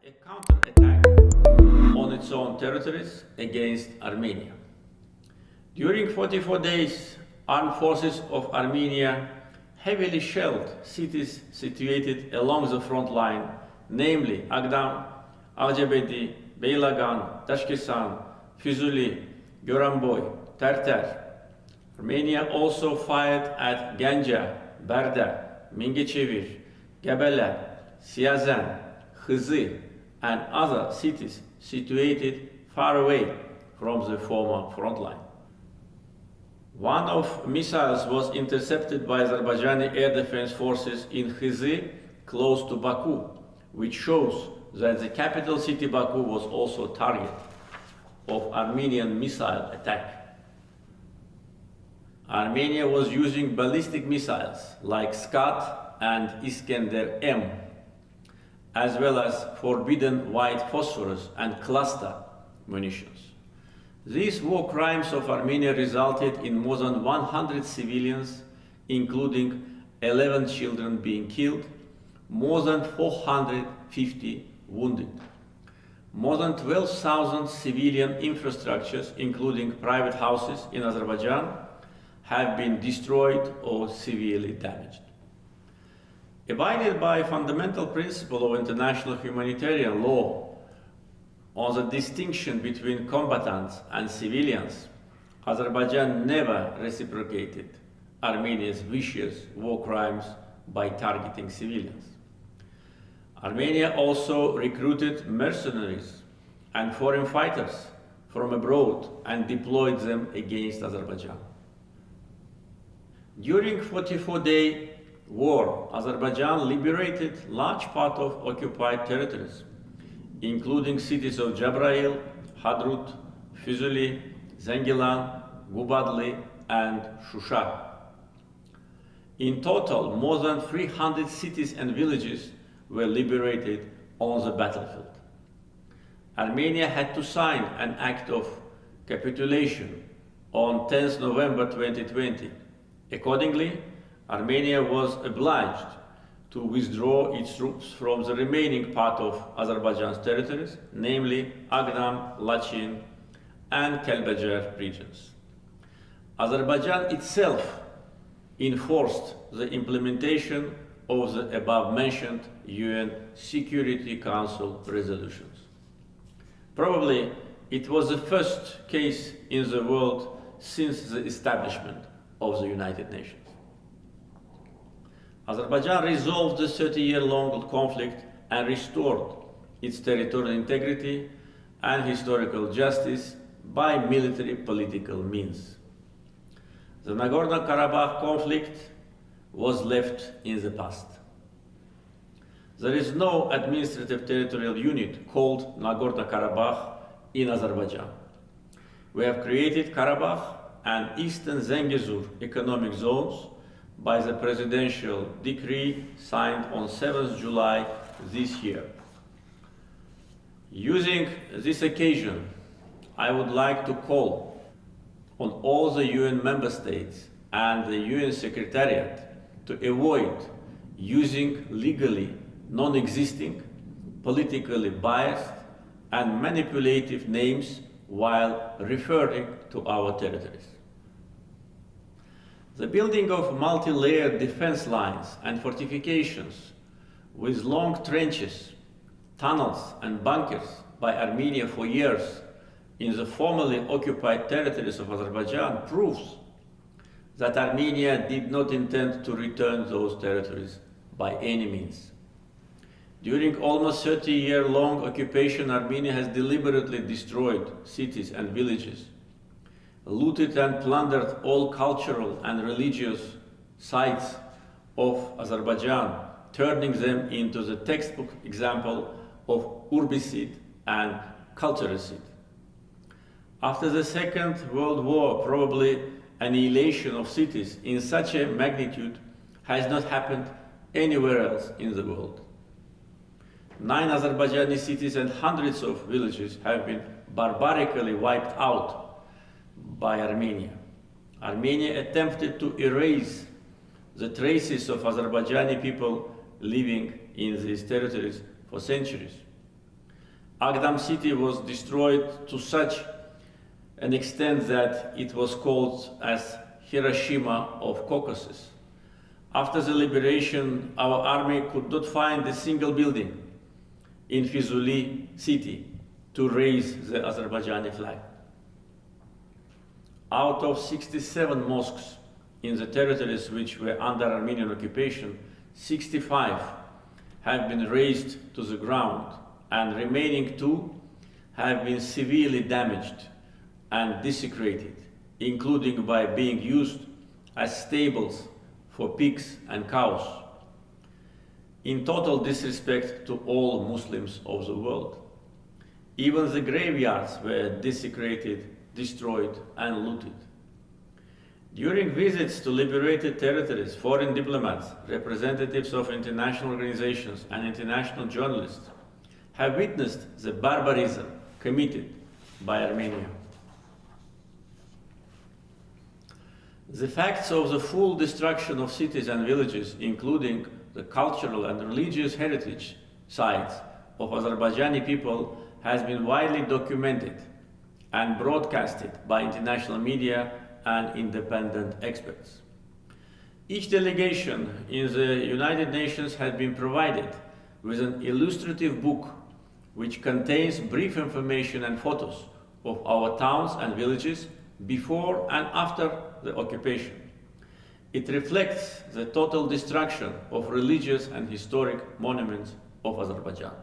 a counterattack on its own territories against Armenia. During 44 days, armed forces of Armenia heavily shelled cities situated along the front line, namely Agdam, Ağcabədi, Beylagan, Daşkesan, Füzuli, Goranboy, Terter. Armenia also fired at Ganja, Berda, Mingechevir, Gebele, Siazen, Hızı, and other cities situated far away from the former front line. One of missiles was intercepted by Azerbaijani air defense forces in Hızı, close to Baku, which shows that the capital city Baku was also target of Armenian missile attack. Armenia was using ballistic missiles like Scud and Iskender-M, as well as forbidden white phosphorus and cluster munitions. These war crimes of Armenia resulted in more than 100 civilians, including 11 children being killed, more than 450 wounded. More than 12,000 civilian infrastructures, including private houses in Azerbaijan, have been destroyed or severely damaged. Abided by a fundamental principle of international humanitarian law on the distinction between combatants and civilians, Azerbaijan never reciprocated Armenia's vicious war crimes by targeting civilians. Armenia also recruited mercenaries and foreign fighters from abroad and deployed them against Azerbaijan. During 44-day war, Azerbaijan liberated large part of occupied territories, including cities of Jabrayil, Hadrut, Füzuli, Zengilan, Gubadli, and Shusha. In total, more than 300 cities and villages were liberated on the battlefield. Armenia had to sign an act of capitulation on 10 November 2020. Accordingly, Armenia was obliged to withdraw its troops from the remaining part of Azerbaijan's territories, namely Agdam, Lachin, and Kelbecer regions. Azerbaijan itself enforced the implementation of the above-mentioned UN Security Council resolutions. Probably it was the first case in the world since the establishment of the United Nations. Azerbaijan resolved the 30-year-long conflict and restored its territorial integrity and historical justice by military political means. The Nagorno-Karabakh conflict was left in the past. There is no administrative territorial unit called Nagorno-Karabakh in Azerbaijan. We have created Karabakh and Eastern Zengezur economic zones by the presidential decree signed on 7 July this year. Using this occasion, I would like to call on all the UN member states and the UN Secretariat to avoid using legally non-existing, politically biased and manipulative names while referring to our territories. The building of multi-layered defense lines and fortifications with long trenches, tunnels and bunkers by Armenia for years in the formerly occupied territories of Azerbaijan proves that Armenia did not intend to return those territories by any means. During almost 30-year-long occupation, Armenia has deliberately destroyed cities and villages, looted and plundered all cultural and religious sites of Azerbaijan, turning them into the textbook example of urbicide and culturicide. After the Second World War, probably annihilation of cities in such a magnitude has not happened anywhere else in the world. 9 Azerbaijani cities and hundreds of villages have been barbarically wiped out by Armenia. Armenia attempted to erase the traces of Azerbaijani people living in these territories for centuries. Agdam city was destroyed to such an extent that it was called as Hiroshima of Caucasus. After the liberation, our army could not find a single building in Fizuli city to raise the Azerbaijani flag. Out of 67 mosques in the territories which were under Armenian occupation, 65 have been razed to the ground, and remaining 2 have been severely damaged and desecrated, including by being used as stables for pigs and cows, in total disrespect to all Muslims of the world. Even the graveyards were desecrated, destroyed, and looted. During visits to liberated territories, foreign diplomats, representatives of international organizations, and international journalists have witnessed the barbarism committed by Armenia. The facts of the full destruction of cities and villages, including the cultural and religious heritage sites of Azerbaijani people, has been widely documented and broadcasted by international media and independent experts. Each delegation in the United Nations has been provided with an illustrative book which contains brief information and photos of our towns and villages before and after the occupation. It reflects the total destruction of religious and historic monuments of Azerbaijan.